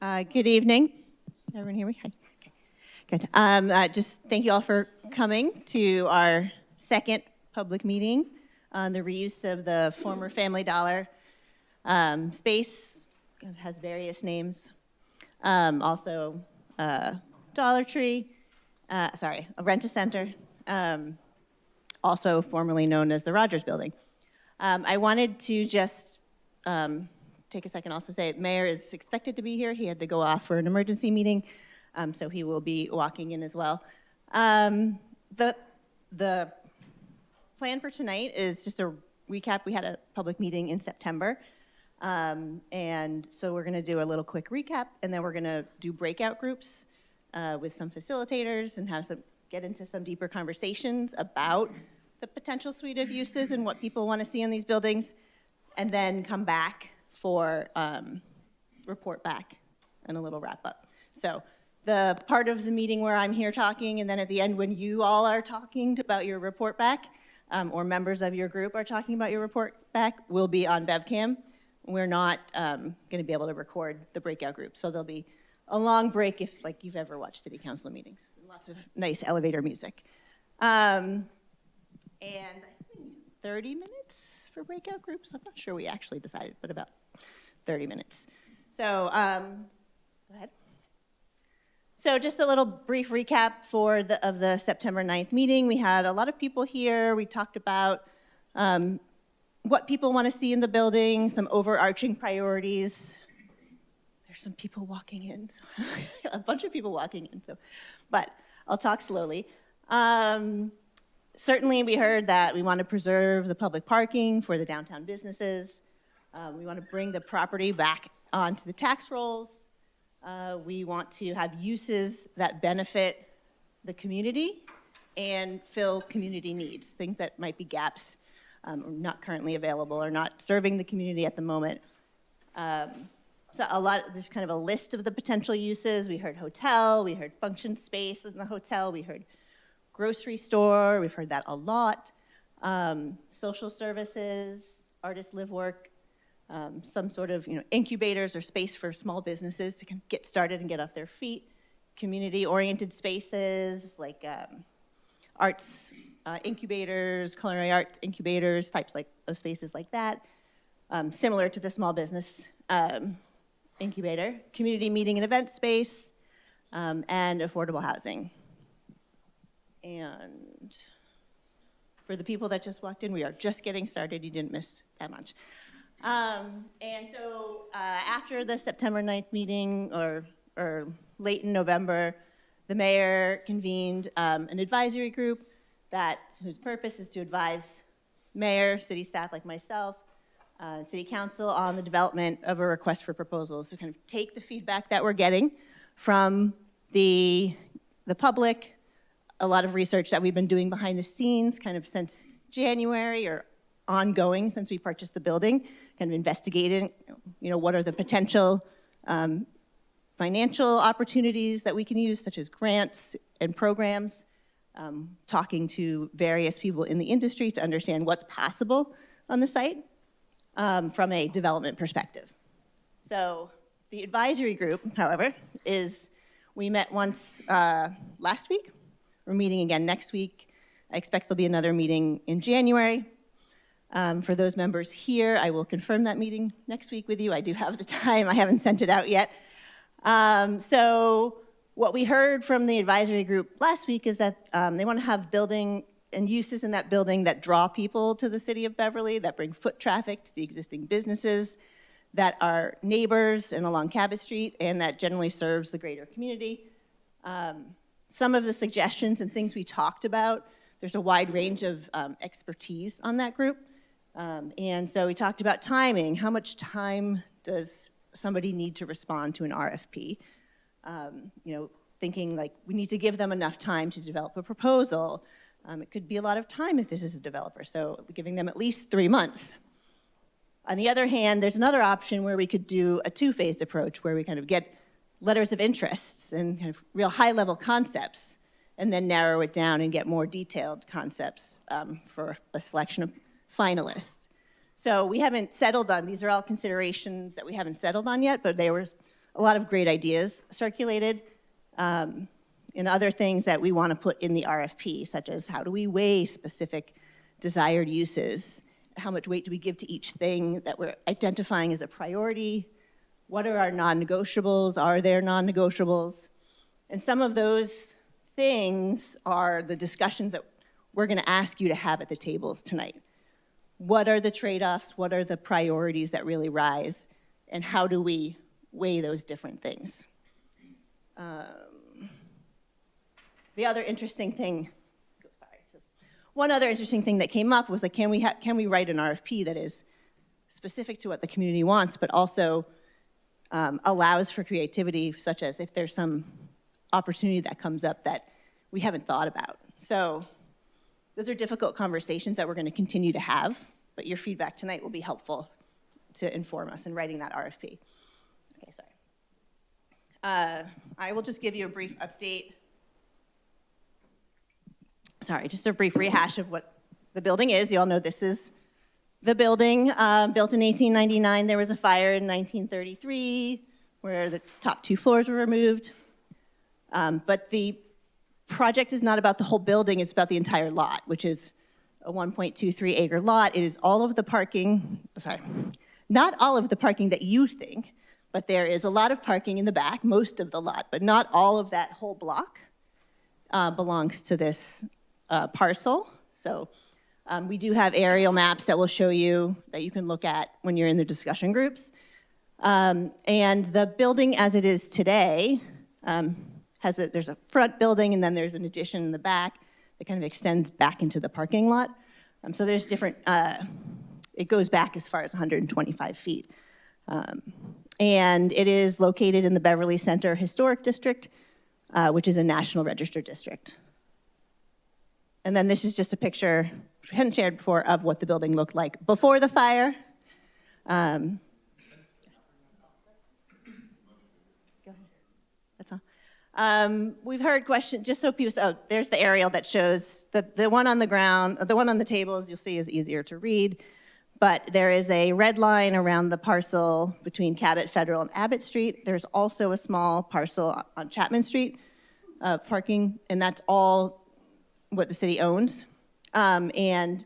Good evening. Everyone hear me? Hi. Okay. Good. Just thank you all for coming to our second public meeting on the reuse of the former Family Dollar space. It has various names. Also, Dollar Tree, a Rent-A-Center, also formerly known as the Rogers Building. I wanted to just take a second also say Mayor is expected to be here. He had to go off for an emergency meeting, so he will be walking in as well. The plan for tonight is just a recap. We had a public meeting in September, and so we're going to do a little quick recap, and then we're going to do breakout groups with some facilitators and get into some deeper conversations about the potential suite of uses and what people want to see in these buildings, and then come back for report back and a little wrap up. So the part of the meeting where I'm here talking, and then at the end when you all are talking about your report back, or members of your group are talking about your report back, will be on BevCam. We're not going to be able to record the breakout group, so there'll be a long break if you've ever watched city council meetings. Lots of nice elevator music. And I think 30 minutes for breakout groups. I'm not sure we actually decided, but about 30 minutes. So go ahead. So just a little brief recap of the September 9th meeting. We had a lot of people here. We talked about what people want to see in the building, some overarching priorities. There's some people walking in, so a bunch of people walking in, but I'll talk slowly. Certainly we heard that we want to preserve the public parking for the downtown businesses. We want to bring the property back onto the tax rolls. We want to have uses that benefit the community and fill community needs, things that might be gaps not currently available or not serving the community at the moment. So there's kind of a list of the potential uses. We heard hotel, we heard function space in the hotel, we heard grocery store, we've heard that a lot. Social services, artist live work, some sort of incubators or space for small businesses to kind of get started and get off their feet. Community-oriented spaces like arts incubators, culinary arts incubators, types of spaces like that. Similar to the small business incubator, community meeting and event space, and affordable housing. And for the people that just walked in, we are just getting started. You didn't miss that much. And so after the September 9th meeting, or late in November, the mayor convened an advisory group whose purpose is to advise mayor, city staff like myself, city council on the development of a request for proposals to kind of take the feedback that we're getting from the public, a lot of research that we've been doing behind the scenes kind of since January or ongoing since we purchased the building, kind of investigating, what are the potential financial opportunities that we can use, such as grants and programs, talking to various people in the industry to understand what's possible on the site from a development perspective. So the advisory group, however, we met once last week. We're meeting again next week. I expect there'll be another meeting in January. For those members here, I will confirm that meeting next week with you. I do have the time. I haven't sent it out yet. So what we heard from the advisory group last week is that they want to have building and uses in that building that draw people to the city of Beverly, that bring foot traffic to the existing businesses, that are neighbors and along Cabot Street, and that generally serves the greater community. Some of the suggestions and things we talked about, there's a wide range of expertise on that group. And so we talked about timing. How much time does somebody need to respond to an RFP? Thinking like we need to give them enough time to develop a proposal. It could be a lot of time if this is a developer, so giving them at least 3 months. On the other hand, there's another option where we could do a two-phased approach where we kind of get letters of interests and kind of real high-level concepts and then narrow it down and get more detailed concepts for a selection of finalists. So we haven't settled on, these are all considerations that we haven't settled on yet, but they were a lot of great ideas circulated, and other things that we want to put in the RFP, such as how do we weigh specific desired uses? How much weight do we give to each thing that we're identifying as a priority? What are our non-negotiables? Are there non-negotiables? And some of those things are the discussions that we're going to ask you to have at the tables tonight. What are the trade-offs? What are the priorities that really rise? And how do we weigh those different things? The other interesting thing, one other interesting thing that came up was like, can we write an RFP that is specific to what the community wants, but also allows for creativity, such as if there's some opportunity that comes up that we haven't thought about. So those are difficult conversations that we're going to continue to have, but your feedback tonight will be helpful to inform us in writing that RFP. Okay, sorry. I will just give you a brief update. Sorry, just a brief rehash of what the building is. You all know this is the building, built in 1899. There was a fire in 1933 where the top 2 floors were removed. But the project is not about the whole building, it's about the entire lot, which is a 1.23 acre lot. It is all of the parking, sorry, not all of the parking that you think, but there is a lot of parking in the back, most of the lot, but not all of that whole block belongs to this parcel. So we do have aerial maps that will show you, that you can look at when you're in the discussion groups. And the building as it is today there's a front building and then there's an addition in the back that kind of extends back into the parking lot. So there's different, it goes back as far as 125 feet. And it is located in the Beverly Center Historic District, which is a National Register district. And then this is just a picture, which we hadn't shared before, of what the building looked like before the fire. Go ahead. That's all. We've heard questions, just so people, oh, there's the aerial that shows the one on the ground, the one on the tables you'll see is easier to read, but there is a red line around the parcel between Cabot, Federal, and Abbott Street. There's also a small parcel on Chapman Street parking, and that's all what the city owns. And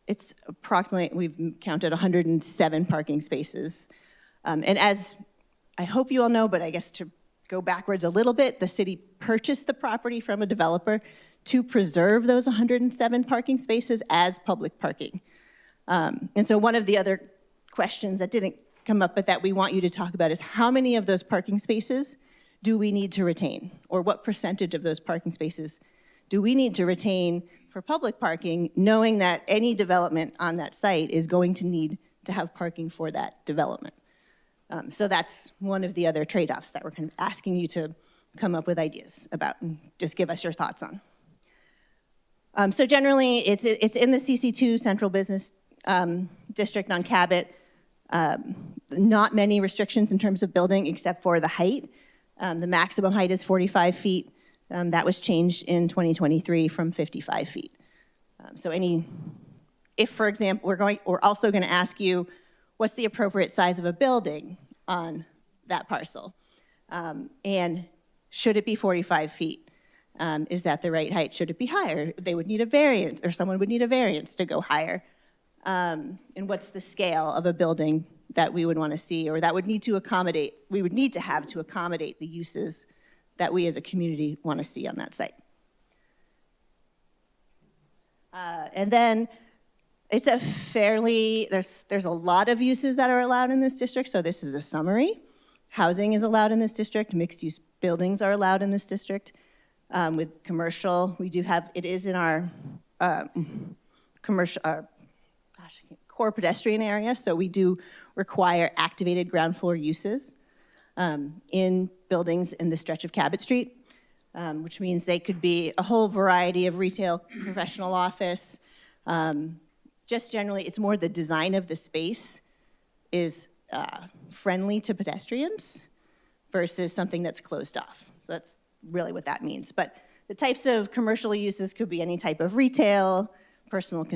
it's approximately, we've counted 107 parking spaces. And as I hope you all know, but I guess to go backwards a little bit, the city purchased the property from a developer to preserve those 107 parking spaces as public parking. And so one of the other questions that didn't come up, but that we want you to talk about is how many of those parking spaces do we need to retain? Or what percentage of those parking spaces do we need to retain for public parking, knowing that any development on that site is going to need to have parking for that development? So that's one of the other trade-offs that we're kind of asking you to come up with ideas about and just give us your thoughts on. So generally, it's in the CC2 Central Business District on Cabot. Not many restrictions in terms of building except for the height. The maximum height is 45 feet. That was changed in 2023 from 55 feet. So if for example, we're also gonna ask you, what's the appropriate size of a building on that parcel? And should it be 45 feet? Is that the right height? Should it be higher? They would need a variance, or someone would need a variance to go higher. And what's the scale of a building that we would want to see, or that would need to accommodate, we would need to have to accommodate the uses that we as a community want to see on that site. And then it's a fairly, there's a lot of uses that are allowed in this district, so this is a summary. Housing is allowed in this district, mixed-use buildings are allowed in this district. With commercial, we do have, it is in our commercial, core pedestrian area, so we do require activated ground floor uses in buildings in the stretch of Cabot Street, which means they could be a whole variety of retail, professional office. Just generally, it's more the design of the space is friendly to pedestrians versus something that's closed off. So that's really what that means. But the types of commercial uses could be any type of retail, personal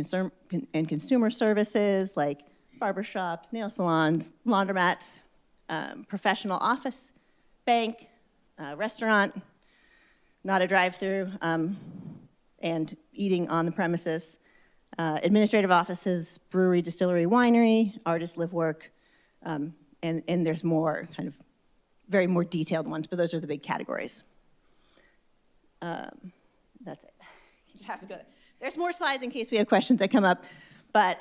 and consumer services like barbershops, nail salons, laundromats, professional office bank, restaurant, not a drive-through, and eating on the premises. Administrative offices, brewery, distillery, winery, artist, live, work, and there's more kind of very more detailed ones, but those are the big categories. That's it. You have to go. There's more slides in case we have questions that come up, but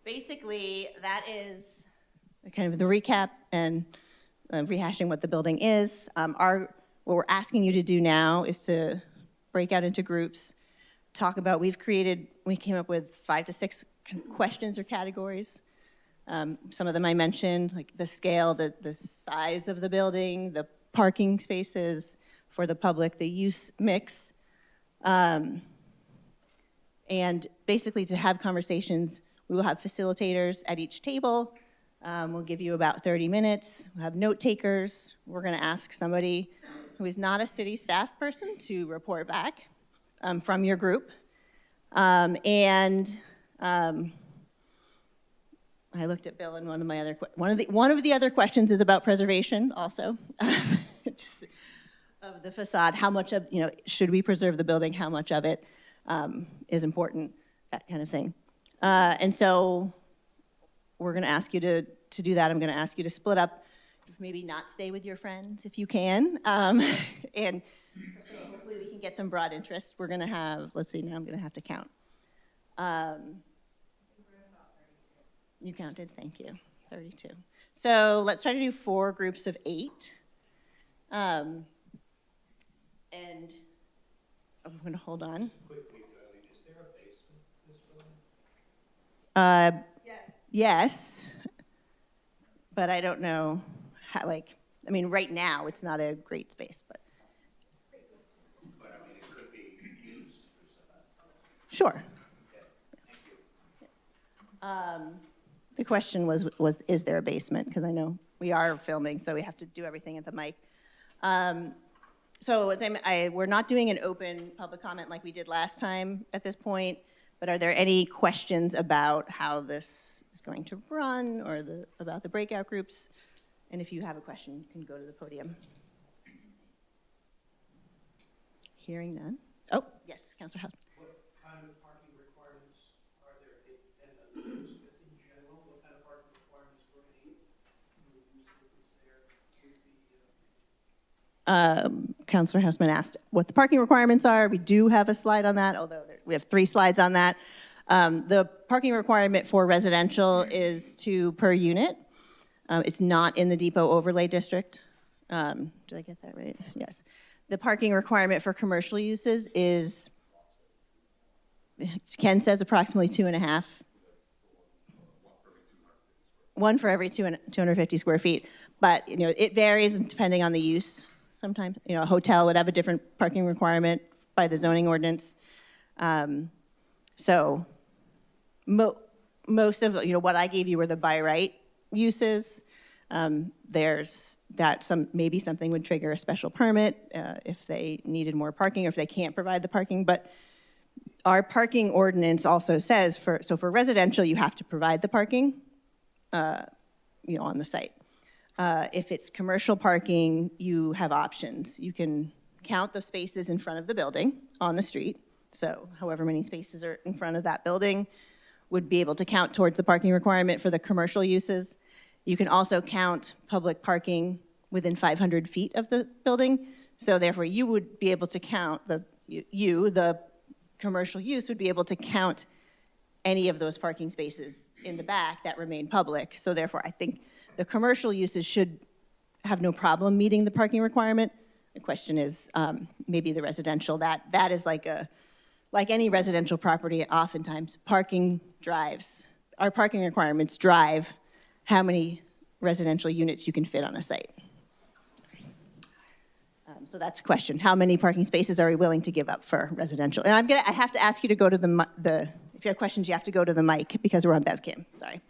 basically that is kind of the recap and rehashing what the building is. What we're asking you to do now is to break out into groups, talk about, we came up with 5 to 6 questions or categories. Some of them I mentioned, like the scale, the size of the building, the parking spaces for the public, the use mix. And basically to have conversations, we will have facilitators at each table. We'll give you about 30 minutes. We'll have note takers. We're gonna ask somebody who is not a city staff person to report back from your group. I looked at Bill and one of the other questions is about preservation also. Just of the facade, how much of, should we preserve the building? How much of it is important? That kind of thing. And so we're gonna ask you to do that. I'm gonna ask you to split up, maybe not stay with your friends if you can. And hopefully we can get some broad interest. We're gonna have, let's see, now I'm gonna have to count. You counted, thank you, 32. So let's try to do 4 groups of 8. And I'm gonna hold on. Quickly, Darlene, is there a basement to this building? Yes, but I don't know how, right now it's not a great space, but. But I mean, it could be used for some. Sure. Okay, thank you. The question was, is there a basement? Because I know we are filming, so we have to do everything at the mic. So we're not doing an open public comment like we did last time at this point, but are there any questions about how this is going to run or about the breakout groups? And if you have a question, you can go to the podium. Hearing none. Oh, yes, Councilor House. What kind of parking requirements are there in general? What kind of parking requirements do we need? Councilor Houseman asked what the parking requirements are. We do have a slide on that, although we have 3 slides on that. The parking requirement for residential is 2 per unit. It's not in the Depot Overlay District. Did I get that right? Yes. The parking requirement for commercial uses is, Ken says approximately 2.5. 1 for every 250 square feet. But, it varies depending on the use. Sometimes, a hotel would have a different parking requirement by the zoning ordinance. So most of, what I gave you were the by right uses. There's that maybe something would trigger a special permit if they needed more parking or if they can't provide the parking. But our parking ordinance also says for residential, you have to provide the parking, on the site. If it's commercial parking, you have options. You can count the spaces in front of the building on the street. So however many spaces are in front of that building would be able to count towards the parking requirement for the commercial uses. You can also count public parking within 500 feet of the building. So therefore you would be able to count, the commercial use would be able to count any of those parking spaces in the back that remain public. So therefore I think the commercial uses should have no problem meeting the parking requirement. The question is maybe the residential, that is like any residential property, oftentimes parking drives. Our parking requirements drive how many residential units you can fit on a site. So that's a question. How many parking spaces are we willing to give up for residential? And I have to ask you to go to if you have questions, you have to go to the mic because we're on BevCam, sorry.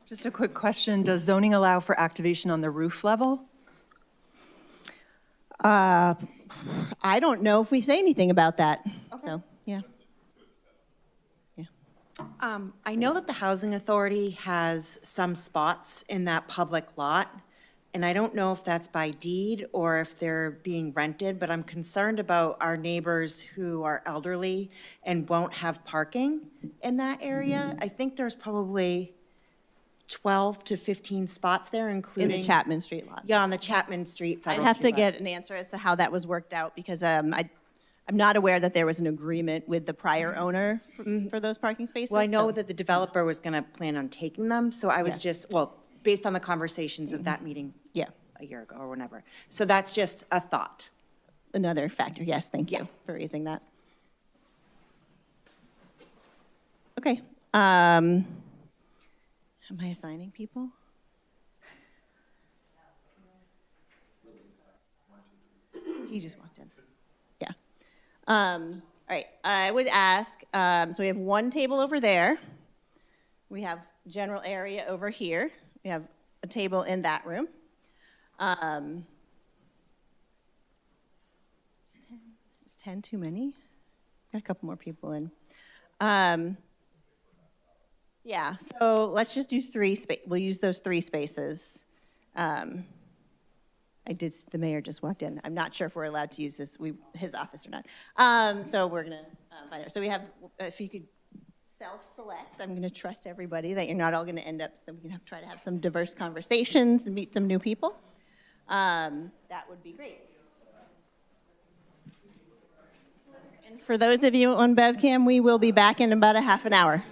Just a quick question. Does zoning allow for activation on the roof level? I don't know if we say anything about that. So, yeah. I know that the Housing Authority has some spots in that public lot, and I don't know if that's by deed or if they're being rented, but I'm concerned about our neighbors who are elderly and won't have parking in that area. I think there's probably 12 to 15 spots there, In including. the Chapman Street lot. Yeah, on the Chapman Street I'd Federal have to Street lot. get an answer as to how that was worked out because I'm not aware that there was an agreement with the prior owner for those parking spaces. Well, I know so- that the developer was going to plan on taking them, so I was Yeah. just, well, based on the conversations of that meeting Yeah, a year ago or whenever. So that's just a thought. another factor. Yes, thank you Yeah. for raising that. Okay. Am I assigning people? He just walked in. Yeah. All right, I would ask, so we have one table over there. We have general area over here. We have a table in that room. Is 10 too many? Got a couple more people in. Yeah, so let's just do we'll use those 3 spaces. The mayor just walked in. I'm not sure if we're allowed to use his office or not. So we're gonna find out. So we have, if you could self-select, I'm gonna trust everybody that you're not all gonna end up, so we can try to have some diverse conversations and meet some new people. That would be great. And for those of you on BevCam, we will be back in about a half an hour.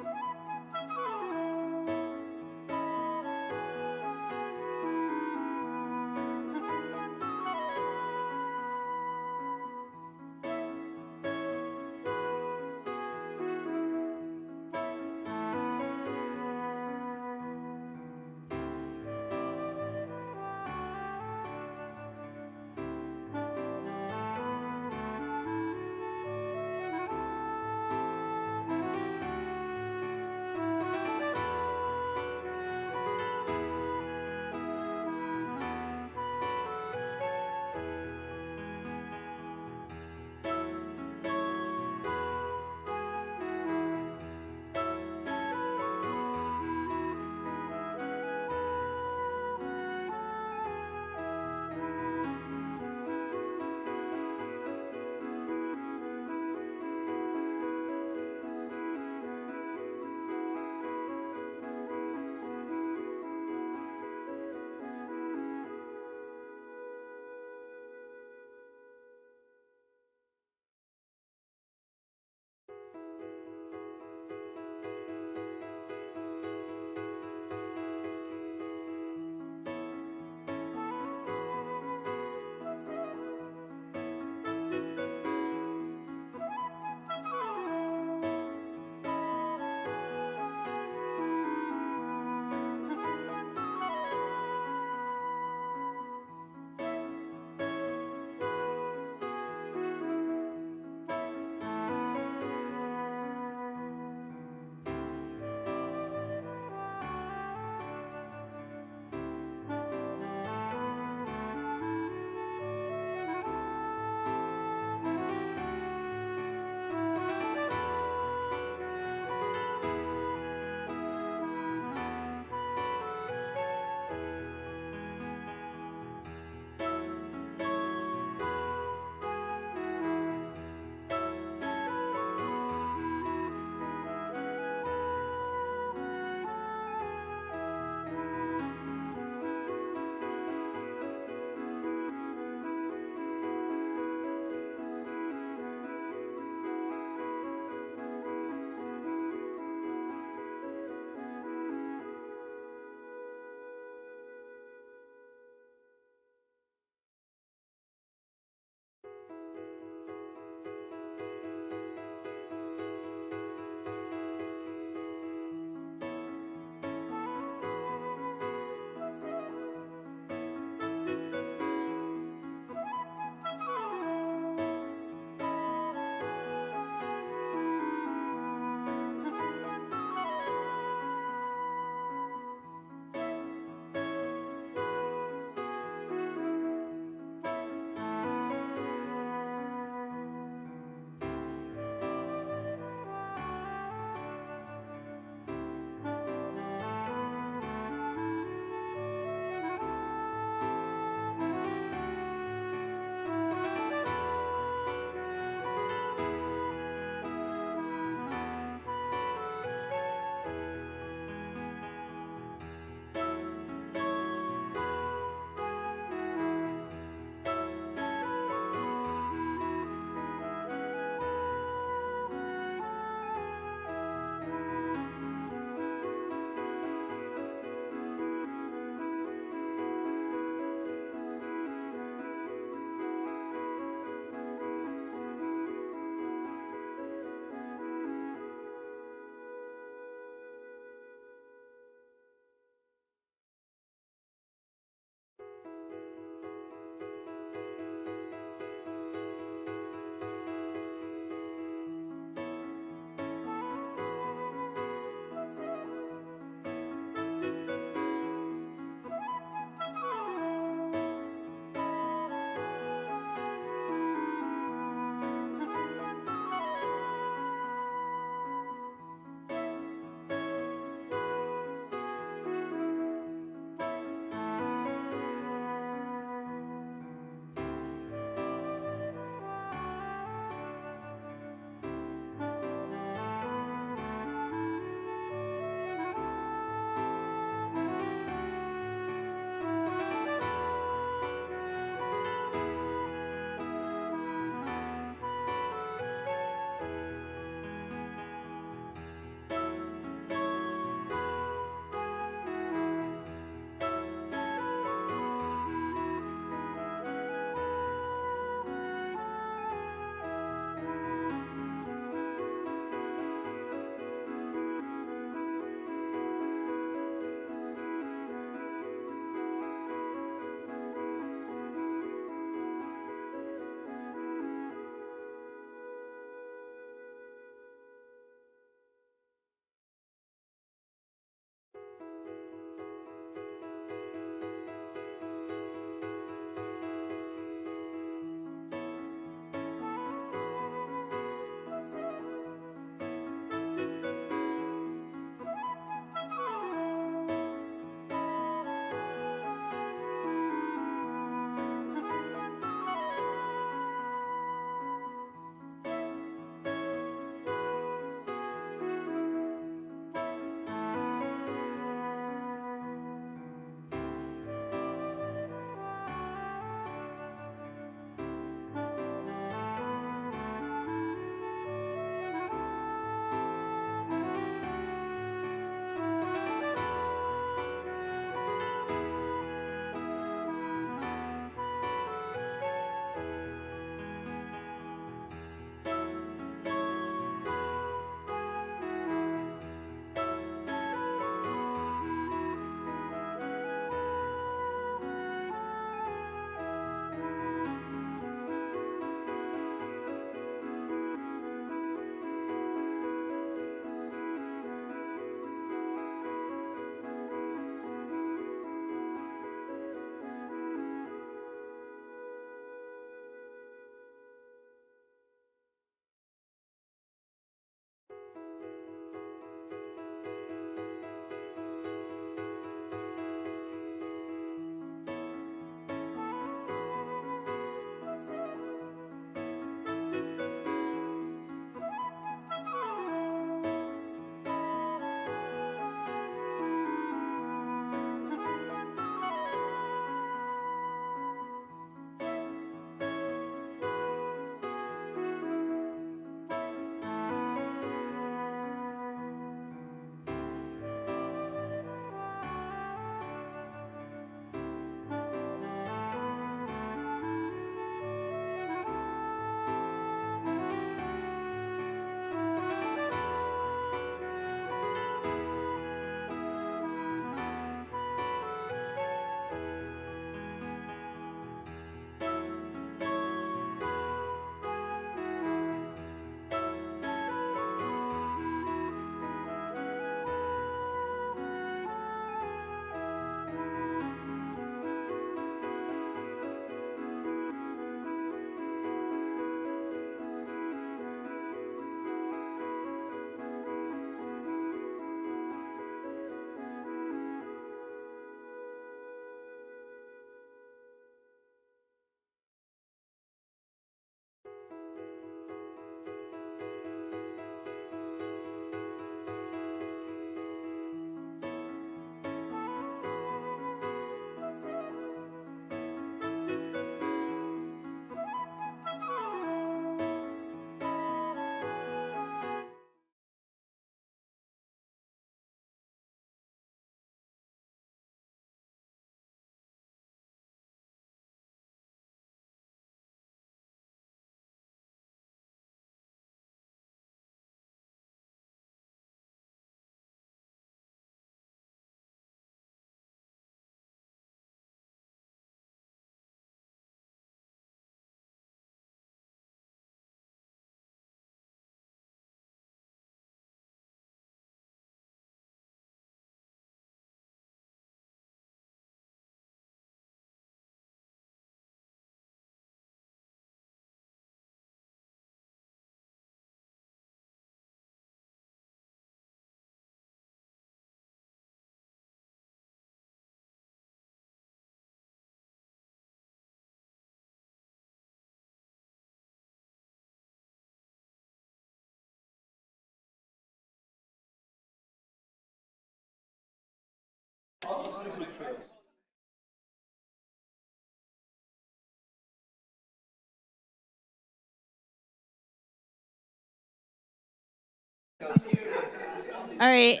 All right,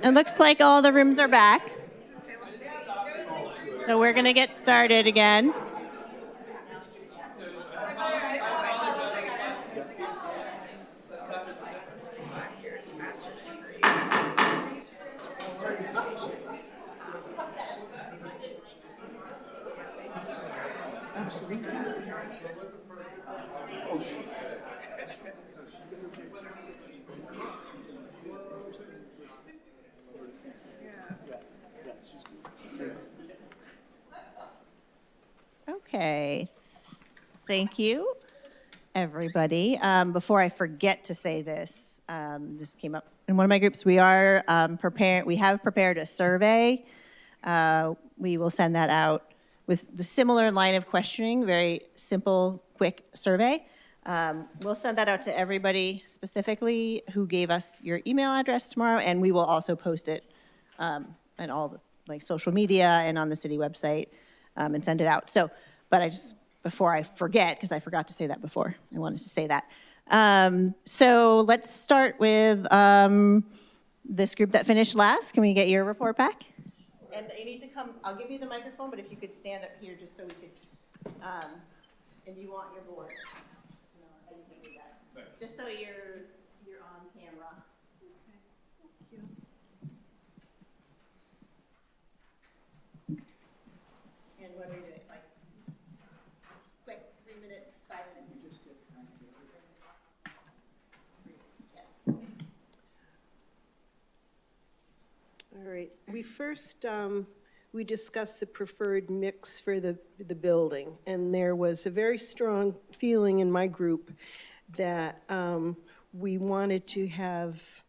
it looks like all the rooms are back. So we're gonna get started again. Okay, thank you, everybody. Before I forget to say this, this came up in one of my groups. We are we have prepared a survey. We will send that out with the similar line of questioning, very simple, quick survey. We'll send that out to everybody specifically who gave us your email address tomorrow, and we will also post it on all the social media and on the city website and send it out. So, but before I forget, because I forgot to say that before, I wanted to say that. So let's start with this group that finished last. Can we get your report back? And you need to come, I'll give you the microphone, but if you could stand up here just so we could, and do you want your board? No, you can do that. Just so you're on camera. And what are we doing, quick, 3 minutes, 5 minutes? All right, we discussed the preferred mix for the building, and there was a very strong feeling in my group that we wanted to have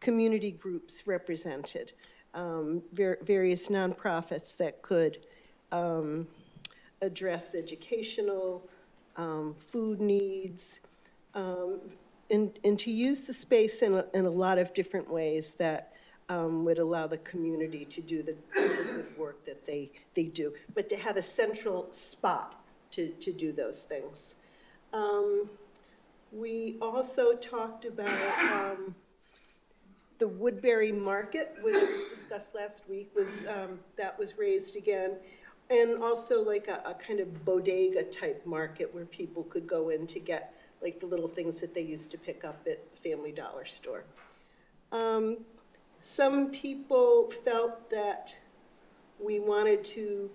community groups represented, various nonprofits that could address educational, food needs, and to use the space in a lot of different ways that would allow the community to do the good work that they do, but to have a central spot to do those things. We also talked about the Woodbury Market, which was discussed last week, that was raised again, and also like a kind of bodega type market where people could go in to get like the little things that they used to pick up at Family Dollar store. Some people felt that we wanted to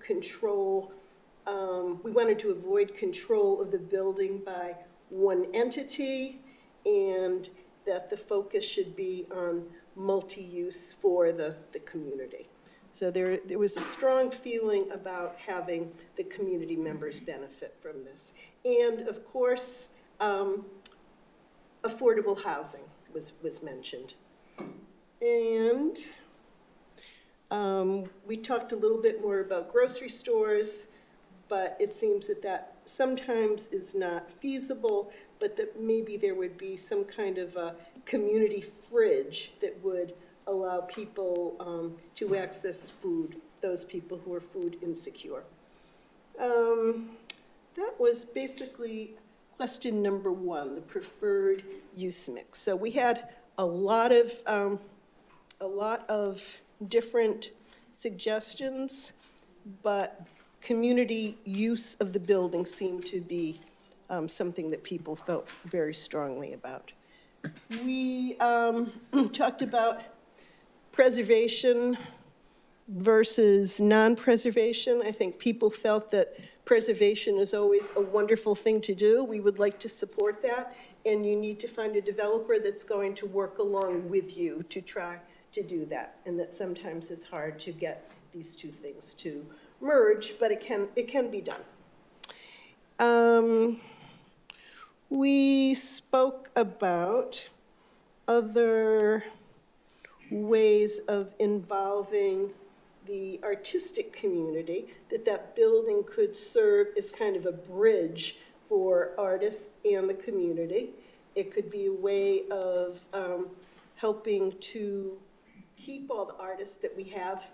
avoid control of the building by one entity, and that the focus should be on multi-use for the community. So there was a strong feeling about having the community members benefit from this. And of course, affordable housing was mentioned. And we talked a little bit more about grocery stores, but it seems that sometimes is not feasible, but that maybe there would be some kind of a community fridge that would allow people to access food, those people who are food insecure. That was basically question number one, the preferred use mix. So we had a lot of different suggestions, but community use of the building seemed to be something that people felt very strongly about. We talked about preservation versus non-preservation. I think people felt that preservation is always a wonderful thing to do. We would like to support that, and you need to find a developer that's going to work along with you to try to do that, and that sometimes it's hard to get these two things to merge, but it can be done. We spoke about other ways of involving the artistic community, that building could serve as kind of a bridge for artists and the community. It could be a way of helping to keep all the artists that we have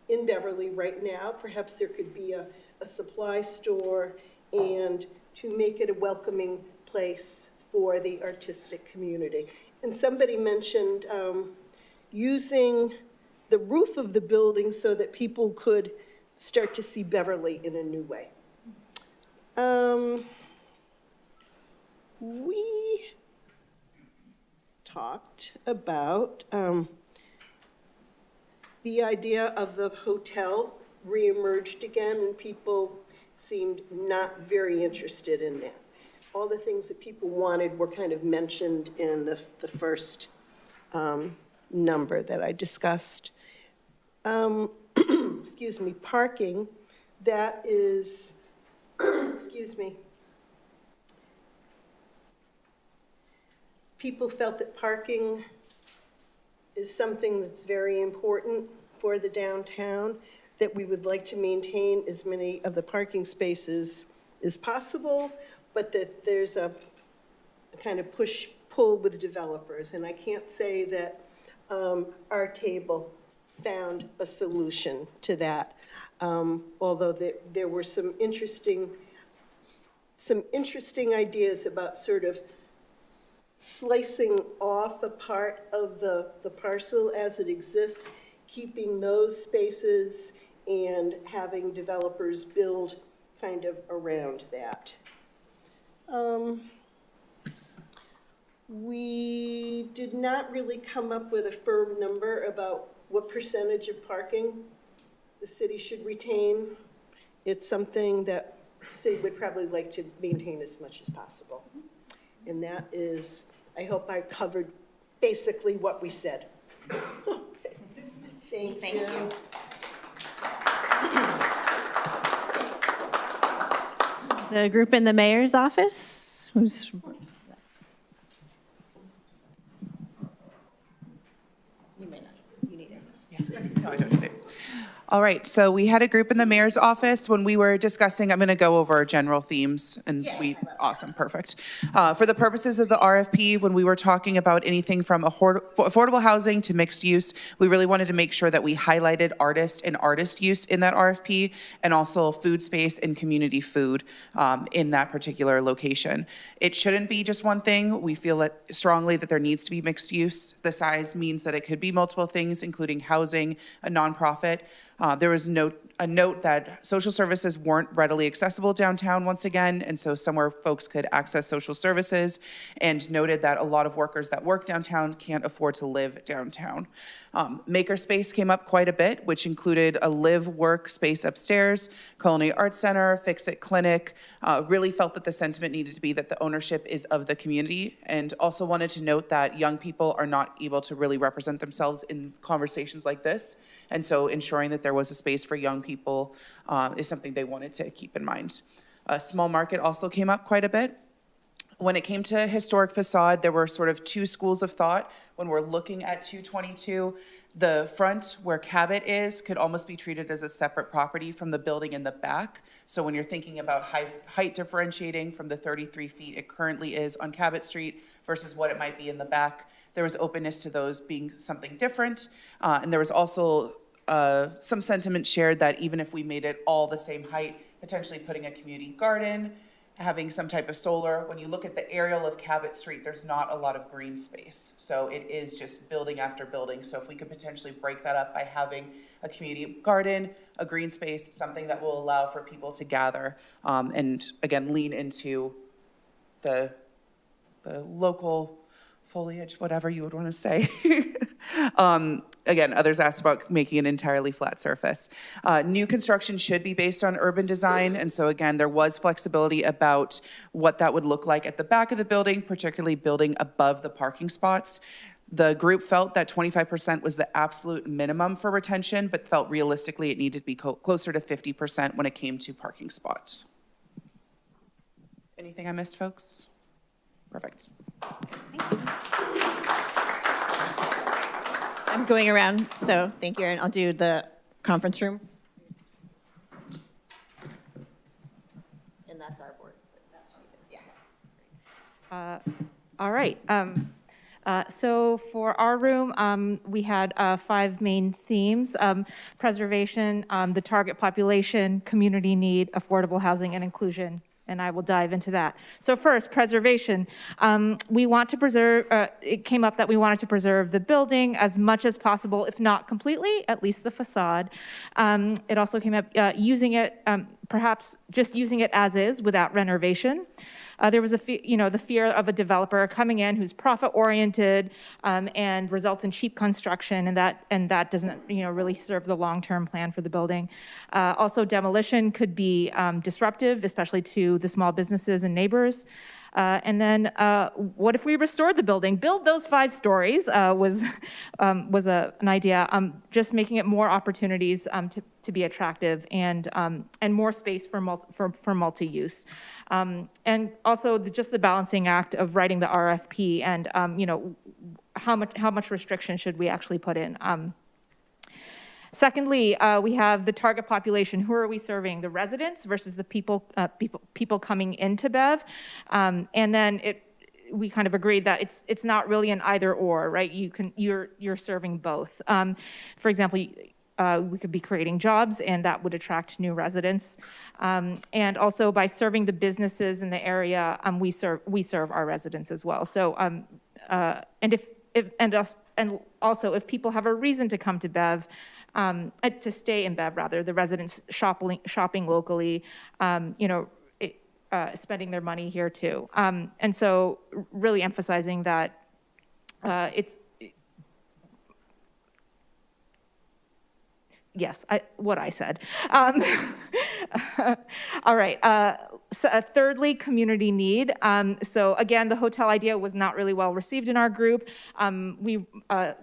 in Beverly right now. Perhaps there could be a supply store, and to make it a welcoming place for the artistic community. And somebody mentioned using the roof of the building so that people could start to see Beverly in a new way. We talked about the idea of the hotel reemerged again, and people seemed not very interested in that. All the things that people wanted were kind of mentioned in the first number that I discussed. Excuse me, parking, that is, excuse me, people felt that parking is something that's very important for the downtown, that we would like to maintain as many of the parking spaces as possible, but that there's a kind of push-pull with developers. And I can't say that our table found a solution to that, although there were some interesting ideas about sort of slicing off a part of the parcel as it exists, keeping those spaces and having developers build kind of around that. We did not really come up with a firm number about what percentage of parking the city should retain. It's something that the city would probably like to maintain as much as possible. And that is, I hope I covered basically what we said. Okay. Thank you. The group in the mayor's office, who's, you may not, you need it. No, I don't need it. All right, so we had a group in the mayor's office when we were discussing, I'm going to go over general themes, and awesome, perfect. For the purposes of the RFP, when we were talking about anything from affordable housing to mixed use, we really wanted to make sure that we highlighted artist and artist use in that RFP, and also food space and community food in that particular location. It shouldn't be just one thing. We feel that strongly that there needs to be mixed use. The size means that it could be multiple things, including housing, a nonprofit. There was a note that social services weren't readily accessible downtown once again, and so somewhere folks could access social services, and noted that a lot of workers that work downtown can't afford to live downtown. Makerspace came up quite a bit, which included a live-work space upstairs, Culinary Arts Center, Fix-It Clinic. Really felt that the sentiment needed to be that the ownership is of the community, and also wanted to note that young people are not able to really represent themselves in conversations like this, and so ensuring that there was a space for young people is something they wanted to keep in mind. Small market also came up quite a bit. When it came to historic facade, there were sort of two schools of thought. When we're looking at 222, the front where Cabot is could almost be treated as a separate property from the building in the back. So when you're thinking about height differentiating from the 33 feet it currently is on Cabot Street versus what it might be in the back, there was openness to those being something different. And there was also some sentiment shared that even if we made it all the same height, potentially putting a community garden, having some type of solar. When you look at the aerial of Cabot Street, there's not a lot of green space. So it is just building after building. So if we could potentially break that up by having a community garden, a green space, something that will allow for people to gather and again, lean into the local foliage, whatever you would want to say. Again, others asked about making an entirely flat surface. New construction should be based on urban design, and so again, there was flexibility about what that would look like at the back of the building, particularly building above the parking spots. The group felt that 25% was the absolute minimum for retention, but felt realistically it needed to be closer to 50% when it came to parking spots. Anything I missed, folks? Perfect. I'm going around, so thank you, Erin. I'll do the conference room. And that's our board. All right. So for our room, we had 5 main themes: preservation, the target population, community need, affordable housing, and inclusion. And I will dive into that. So first, preservation. We want to preserve, it came up that we wanted to preserve the building as much as possible, if not completely, at least the facade. It also came up using it, perhaps just using it as is without renovation. There was the fear of a developer coming in who's profit-oriented and results in cheap construction, and that doesn't really serve the long-term plan for the building. Also, demolition could be disruptive, especially to the small businesses and neighbors. And then, what if we restored the building? Build those 5 stories was an idea. Just making it more opportunities to be attractive and more space for multi-use. And also just the balancing act of writing the RFP and how much restriction should we actually put in. Secondly, we have the target population. Who are we serving? The residents versus the people coming into Bev. And then we kind of agreed that it's not really an either or, right? You're serving both. For example, we could be creating jobs, and that would attract new residents. And also by serving the businesses in the area, we serve our residents as well. So and also if people have a reason to come to Bev. To stay in Bev, rather, the residents shopping locally, spending their money here too. And so really emphasizing that yes, what I said. All right. Thirdly, community need. So again, the hotel idea was not really well received in our group. We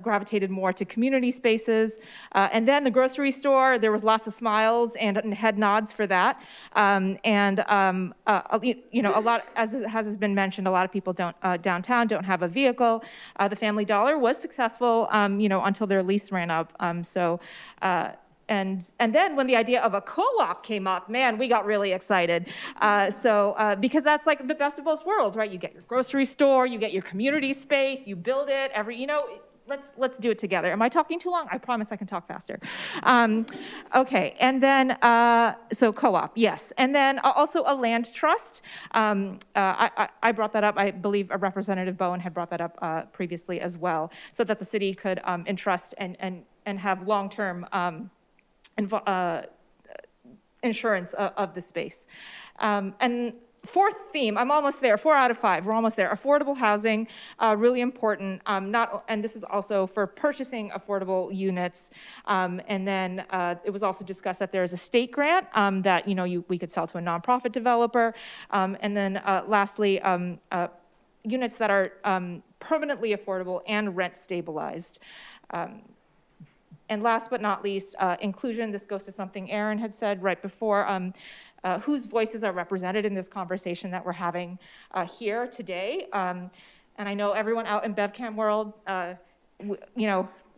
gravitated more to community spaces. And then the grocery store, there was lots of smiles and head nods for that. A lot, as has been mentioned, a lot of people downtown don't have a vehicle. The Family Dollar was successful, until their lease ran up. And then when the idea of a co-op came up, man, we got really excited. Because that's like the best of both worlds, right? You get your grocery store, you get your community space, you build it, let's do it together. Am I talking too long? I promise I can talk faster. Okay, and then, so co-op, yes. And then also a land trust. I brought that up. I believe Representative Bowen had brought that up previously as well, so that the city could entrust and have long-term insurance of the space. And fourth theme, I'm almost there, 4 out of 5, we're almost there. Affordable housing, really important, and this is also for purchasing affordable units. And then it was also discussed that there is a state grant that we could sell to a nonprofit developer. And then lastly, units that are permanently affordable and rent stabilized. And last but not least, inclusion. This goes to something Aaron had said right before, whose voices are represented in this conversation that we're having here today. And I know everyone out in BevCam world,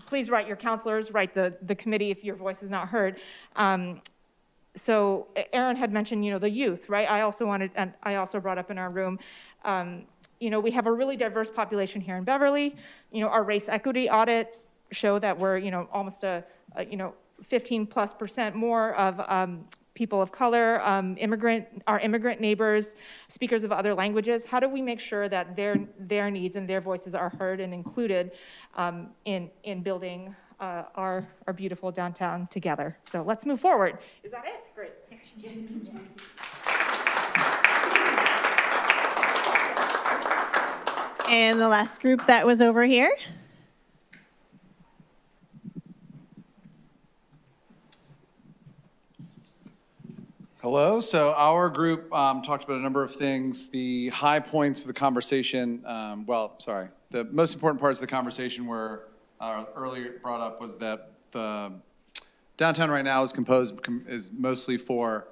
please write your counselors, write the committee if your voice is not heard. So Aaron had mentioned, the youth, right? I also brought up in our room, we have a really diverse population here in Beverly. Our race equity audit show that we're, almost 15+% more of people of color, our immigrant neighbors, speakers of other languages. How do we make sure that their needs and their voices are heard and included in building our beautiful downtown together? So let's move forward. Is that it? Great. And the last group that was over here. Hello. So our group talked about a number of things. The high points of the conversation, the most important parts of the conversation were earlier brought up was that the downtown right now is mostly for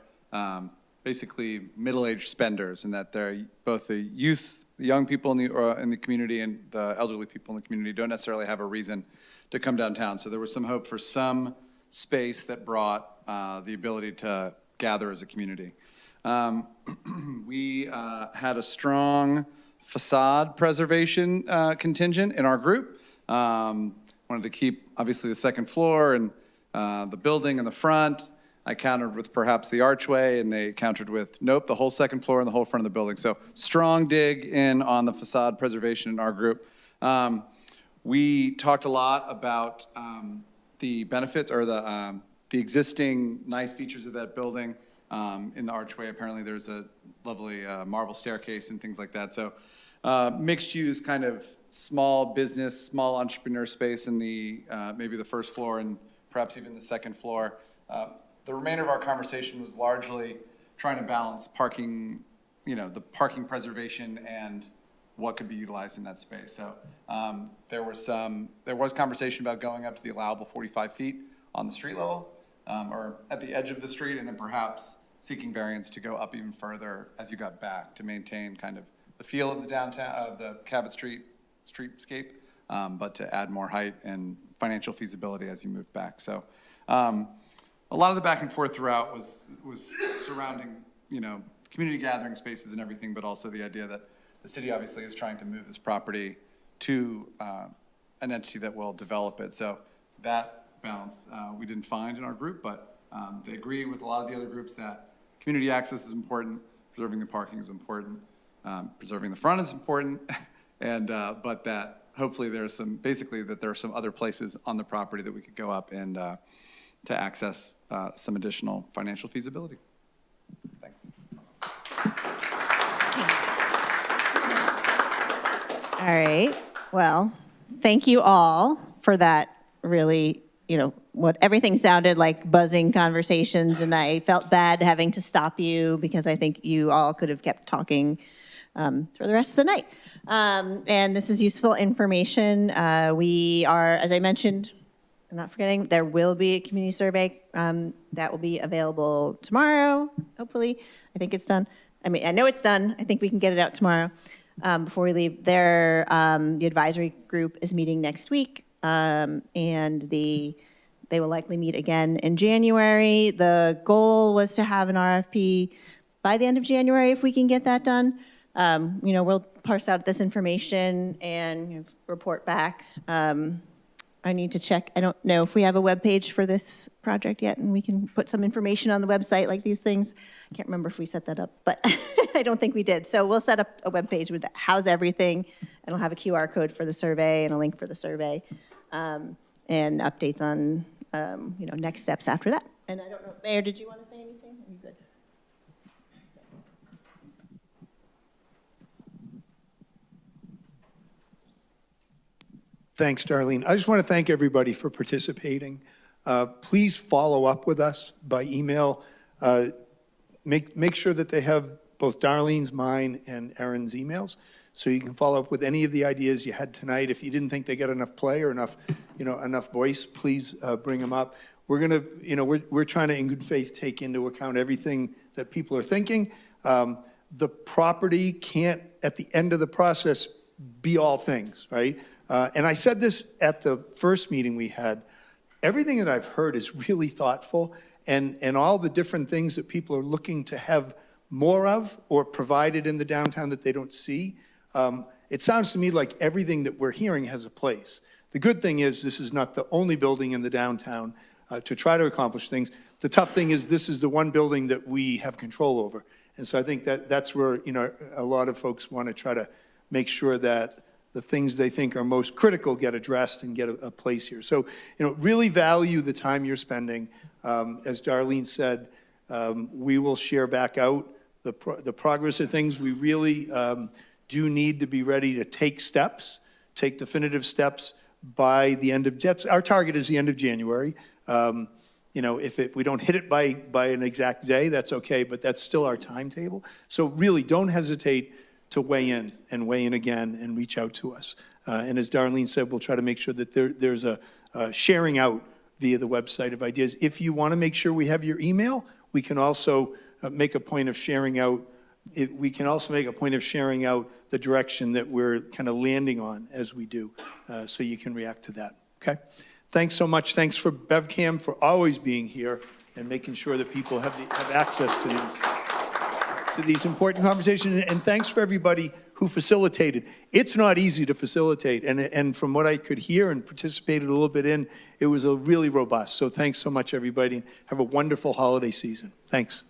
basically middle-aged spenders, and that they're both the youth, the young people in the community, and the elderly people in the community don't necessarily have a reason to come downtown. So there was some hope for some space that brought the ability to gather as a community. We had a strong facade preservation contingent in our group. Wanted to keep, obviously, the second floor and the building in the front. I countered with perhaps the archway, and they countered with, nope, the whole second floor and the whole front of the building. So strong dig in on the facade preservation in our group. We talked a lot about the benefits or the existing nice features of that building. In the archway, apparently there's a lovely marble staircase and things like that. So mixed use kind of small business, small entrepreneur space in the maybe the first floor and perhaps even the second floor. The remainder of our conversation was largely trying to balance parking, the parking preservation and what could be utilized in that space. So there was conversation about going up to the allowable 45 feet on the street level or at the edge of the street, and then perhaps seeking variance to go up even further as you got back to maintain kind of the feel of the downtown, the Cabot Street streetscape, but to add more height and financial feasibility as you move back. So a lot of the back and forth throughout was surrounding, community gathering spaces and everything, but also the idea that the city obviously is trying to move this property to an entity that will develop it. So that balance we didn't find in our group, but they agree with a lot of the other groups that community access is important, preserving the parking is important, preserving the front is important, and but that hopefully there are some other places on the property that we could go up and to access some additional financial feasibility. Thanks. All right, well, thank you all for that really, everything sounded like buzzing conversations, and I felt bad having to stop you because I think you all could have kept talking for the rest of the night. And this is useful information. We are, as I mentioned, I'm not forgetting, there will be a community survey that will be available tomorrow, hopefully. I think it's done. I know it's done. I think we can get it out tomorrow before we leave. The advisory group is meeting next week, and they will likely meet again in January. The goal was to have an RFP by the end of January if we can get that done. We'll parse out this information and report back. I need to check. I don't know if we have a web page for this project yet, and we can put some information on the website like these things. I can't remember if we set that up, but I don't think we did. So we'll set up a web page with how's everything, and it'll have a QR code for the survey and a link for the survey, and updates on next steps after that. And I don't know, Mayor, did you want to say anything? Are you good? Thanks, Darlene. I just want to thank everybody for participating. Please follow up with us by email. Make sure that they have both Darlene's, mine, and Erin's emails, so you can follow up with any of the ideas you had tonight. If you didn't think they got enough play or enough voice, please bring them up. We're gonna, we're trying to, in good faith, take into account everything that people are thinking. The property can't, at the end of the process, be all things, right? And I said this at the first meeting we had. Everything that I've heard is really thoughtful, and all the different things that people are looking to have more of or provided in the downtown that they don't see. It sounds to me like everything that we're hearing has a place. The good thing is this is not the only building in the downtown to try to accomplish things. The tough thing is this is the one building that we have control over. And so I think that's where a lot of folks want to try to make sure that the things they think are most critical get addressed and get a place here. So, really value the time you're spending. As Darlene said, we will share back out the progress of things. We really do need to be ready to take definitive steps by the end of, our target is the end of January. If we don't hit it by an exact day, that's okay, but that's still our timetable. So really don't hesitate to weigh in again and reach out to us. And as Darlene said, we'll try to make sure that there's a sharing out via the website of ideas. If you want to make sure we have your email, we can also make a point of sharing out. We can also make a point of sharing out the direction that we're kind of landing on as we do, so you can react to that, okay? Thanks so much. Thanks for BevCam for always being here and making sure that people have access to these important conversations. And thanks for everybody who facilitated. It's not easy to facilitate, and from what I could hear and participated a little bit in, it was a really robust. So thanks so much, everybody. Have a wonderful holiday season. Thanks.